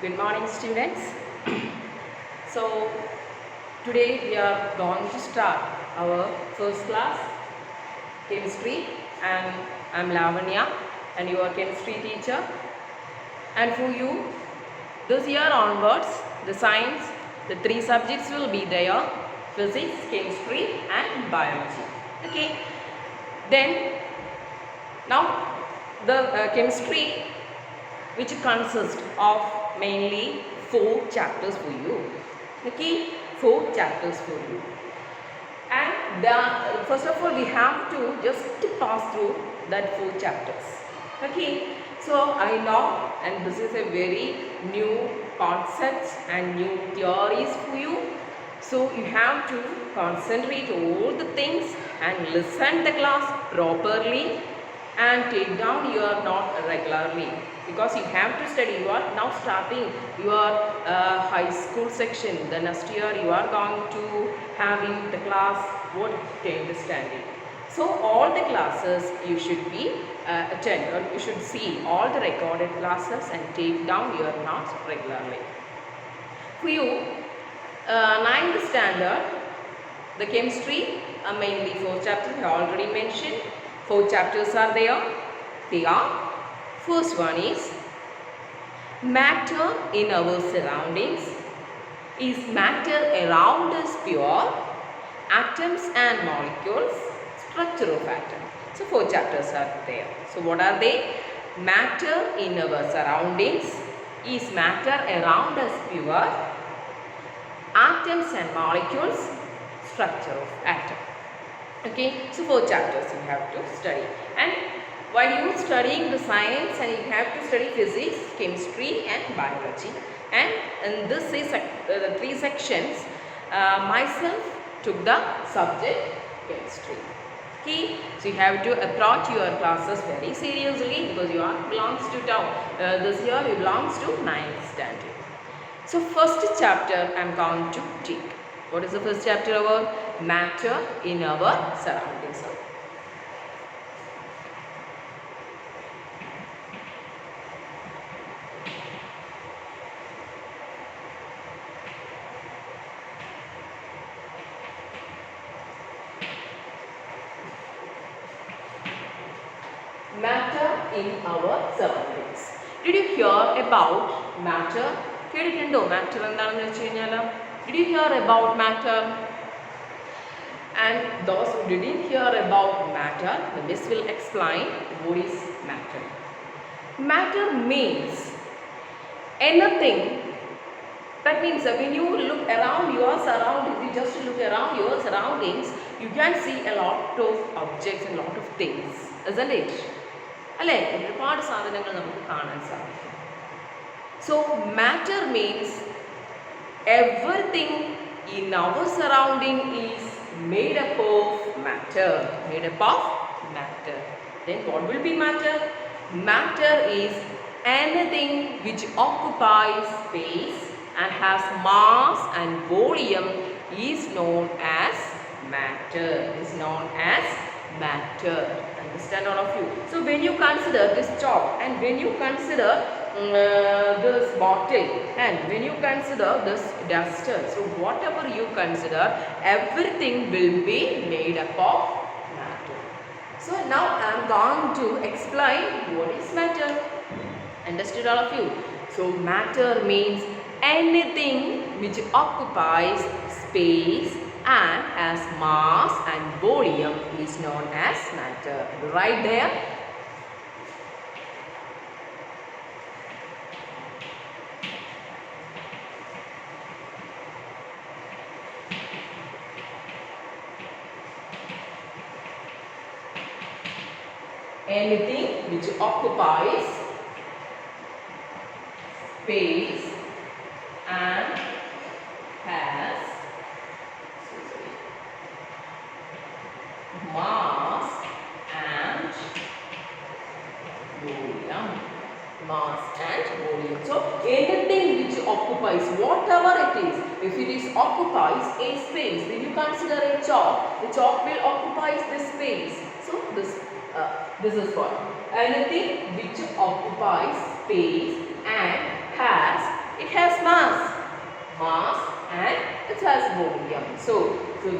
Good morning, students. So, today we are going to start our first class, chemistry, and I'm Lavanya, and your chemistry teacher. And for you, this year onwards, the science, the three subjects will be there: physics, chemistry, and biology. Okay. Then, now the chemistry, which consists of mainly 4 chapters for you. Okay, 4 chapters for you. And first of all, we have to just pass through that 4 chapters. Okay, so I know, and this is a very new concepts and new theories for you. So you have to concentrate all the things and listen the class properly and take down your note regularly, because you have to study. You are now starting your high school section. The next year you are going to having the class what 10th standard. So all the classes you should be attend, or you should see all the recorded classes and take down your notes regularly. For you, 9th standard, the chemistry mainly 4 chapters I already mentioned. 4 chapters are there. They are: first one is matter in our surroundings. Is matter around us pure? Atoms and molecules, structure of atom. So 4 chapters are there. So what are they? Matter in our surroundings. Is matter around us pure? Atoms and molecules, structure of atom. Okay, so 4 chapters you have to study. And while you are studying the science, and you have to study physics, chemistry, and biology. And in this is the 3 sections, myself took the subject chemistry. Okay, so you have to approach your classes very seriously, because you are belongs to this year you belongs to 9th standard. So first chapter I am going to take. What is the first chapter about? Matter in our surroundings. Matter in our surroundings. Did you hear about matter? കേട്ടിട്ടുണ്ടോ matter എന്താണെന്ന് വെച്ച് കഴിഞ്ഞാൽ? Did you hear about matter? And those who didn't hear about matter, the miss will explain what is matter. Matter means anything. That means when you look around your surroundings, you just look around your surroundings, you can see a lot of objects and a lot of things, isn't it? അല്ലേ, ഒരുപാട് സാധനങ്ങൾ നമുക്ക് കാണാൻ സാധിക്കും. So matter means everything in our surrounding is made up of matter. Made up of matter. Then what will be matter? Matter is anything which occupies space and has mass and volume is known as matter. Is known as matter. Understand all of you? So when you consider this chalk, and when you consider this bottle, and when you consider this duster, so whatever you consider, everything will be made up of matter. So now I am going to explain what is matter. Understood all of you? So matter means anything which occupies space and has mass and volume is known as matter. Right there. Anything which occupies space and has mass and volume. Mass and volume. So anything which occupies, whatever it is, if it is occupies a space, then you consider a chalk. The chalk will occupy this space. So this is what? Anything which occupies space and has volume. So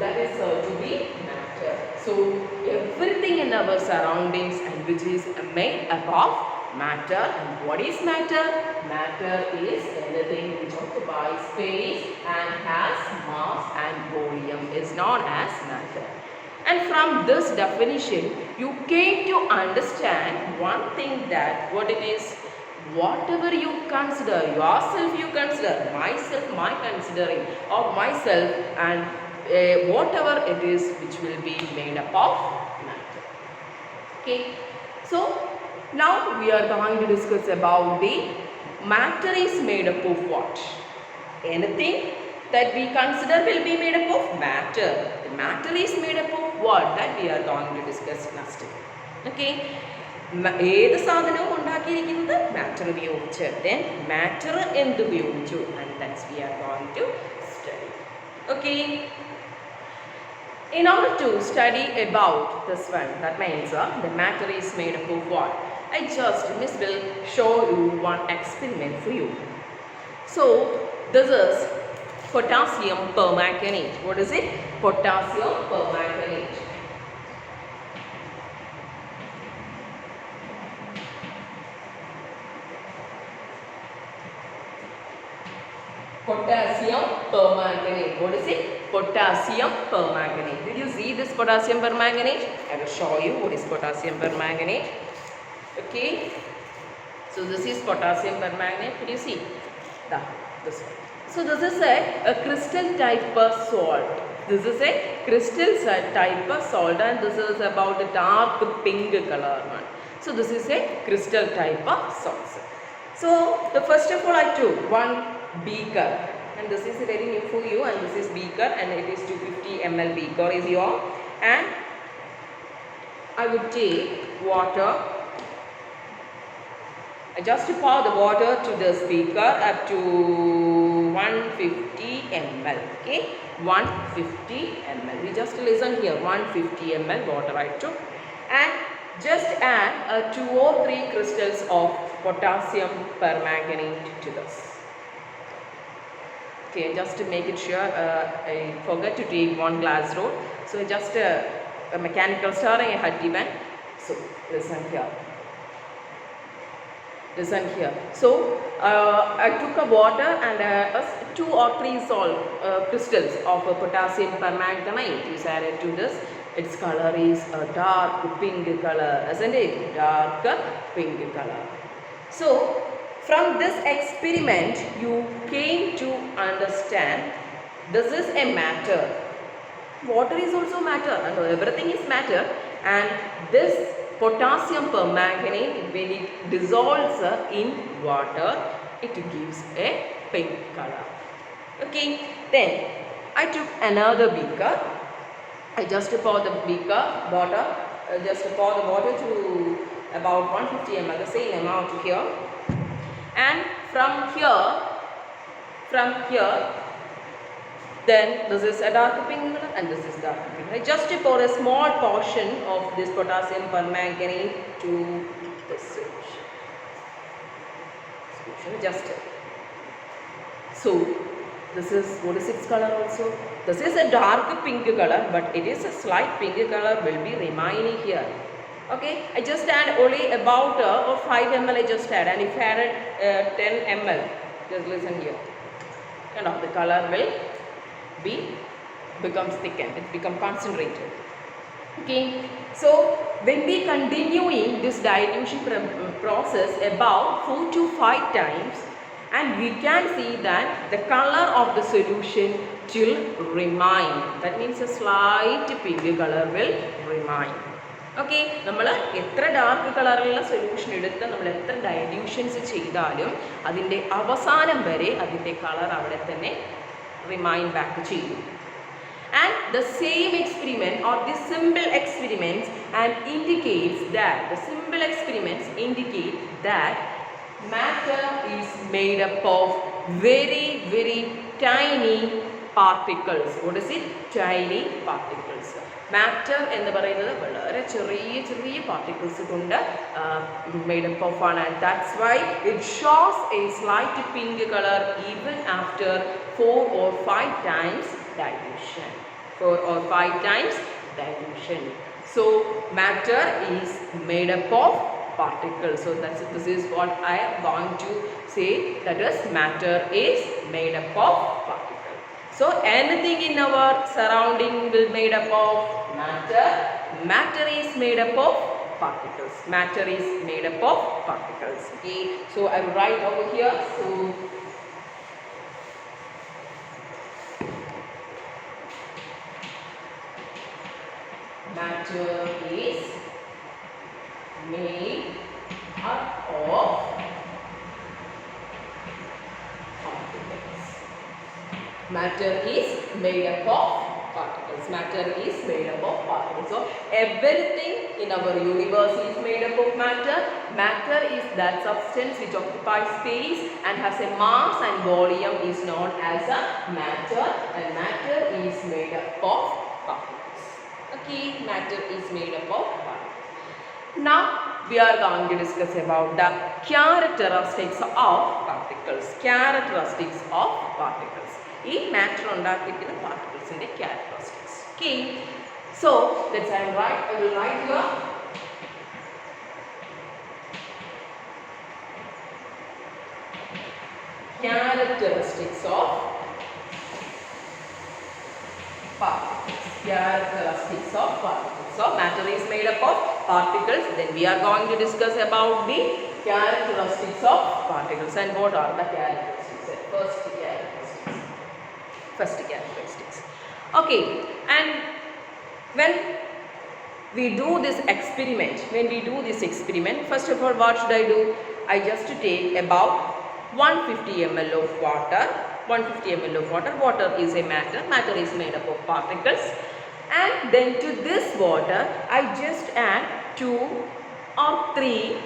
that is to be matter. So everything in our surroundings and which is made up of matter. And what is matter? Matter is anything which occupies space and has mass and volume is known as matter. And from this definition, you came to understand one thing, that what it is, whatever you consider, yourself you consider, myself my considering of myself, and whatever it is which will be made up of matter. Okay, so now we are going to discuss about the matter is made up of what? Anything that we consider will be made up of matter. The matter is made up of what? That we are going to discuss next. Okay. ഏത് സാധനവും ഉണ്ടാക്കിയിരിക്കുന്നത് matter ഉപയോഗിച്ച്. Then matter എന്ത് ഉപയോഗിച്ചു? And that's we are going to study. Okay. In order to study about this one, that means the matter is made up of what? Miss will show you one experiment for you. So this is potassium permanganate. What is it? Potassium permanganate. Potassium permanganate. What is it? Potassium permanganate. Did you see this potassium permanganate? I will show you what is potassium permanganate. Okay. So this is potassium permanganate. Could you see? This one. So this is a crystal type of salt. This is a crystal type of salt, and this is about a dark pink color one. So this is a crystal type of salt. So the first of all I took one beaker, and this is very new for you, and this is beaker, and it is 250 ml beaker is your, and I would take water. I just pour the water to this beaker up to 150 ml. Okay, 150 ml. We just listen here. 150 ml water I took, and just add 2 or 3 crystals of potassium permanganate to this. Okay, just to make it sure, I forgot to take 1 glass roll. So just a mechanical stirring I had given. So listen here. Listen here. So I took a water and 2 or 3 salt crystals of potassium permanganate. You added to this. Its color is a dark pink color, isn't it? Dark pink color. So from this experiment, you came to understand this is a matter. Water is also matter. Everything is matter, and this potassium permanganate, when it dissolves in water, it gives a pink color. Okay, then I took another beaker. I just pour the beaker water, just pour the water to about 150 ml, the same amount here, and from here, then this is a dark pink color and this is dark pink. I just pour a small portion of this potassium permanganate to this solution. Just so this is, what is its color also? This is a dark pink color, but it is a slight pink color will be remaining here. Okay, I just add only about 5 ml I just add, and if I added 10 ml, just listen here, kind of the color will becomes thickened, it becomes concentrated. Okay, so when we continuing this dilution process about 4 to 5 times, and we can see that the color of the solution still remain. That means a slight pink color will remain. Okay, നമ്മൾ എത്ര dark കളറിലുള്ള solution എടുത്ത് നമ്മൾ എത്ര ഡൈല്യൂഷൻസ് ചെയ്താലും അതിൻ്റെ അവസാനം വരെ അതിൻ്റെ കളർ അവിടെ തന്നെ റിമൈൻ ബാക്ക് ചെയ്യും. And the same experiment or the simple experiments and indicates that the simple experiments indicate that matter is made up of very, very tiny particles. What is it? Tiny particles. Matter എന്ന് പറയുന്നത് വളരെ ചെറിയ ചെറിയ particles കൊണ്ട് made up of ആണ്, and that's why it shows a slight pink color even after 4 or 5 times dilution. 4 or 5 times dilution. So matter is made up of particles. So this is what I am going to say, that is matter is made up of particles. So anything in our surrounding will made up of matter. Matter is made up of particles. Matter is made up of particles. Okay. So I will write over here. So matter is made up of particles. Matter is made up of particles. Matter is made up of particles. So everything in our universe is made up of matter. Matter is that substance which occupies space and has a mass and volume is known as a matter, and matter is made up of particles. Okay, matter is made up of particles. Now we are going to discuss about the characteristics of particles. Characteristics of particles. ഈ matter ഉണ്ടാക്കിയിരിക്കുന്ന particlesന്റെ characteristics. Okay. So let's I will write here. Characteristics of particles. Characteristics of particles. So matter is made up of particles. Then we are going to discuss about the characteristics of particles and what are the characteristics. First characteristics. Okay, and when we do this experiment, first of all, what should I do? I just take about 150 ml of water. 150 ml of water. Water is a matter. Matter is made up of particles. And then to this water, I just add 2 or 3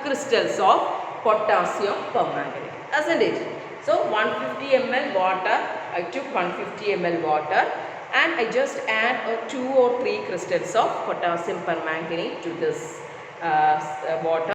crystals of potassium permanganate. Isn't it? So 150 ml water, I took 150 ml water and I just add 2 or 3 crystals of potassium permanganate to this water.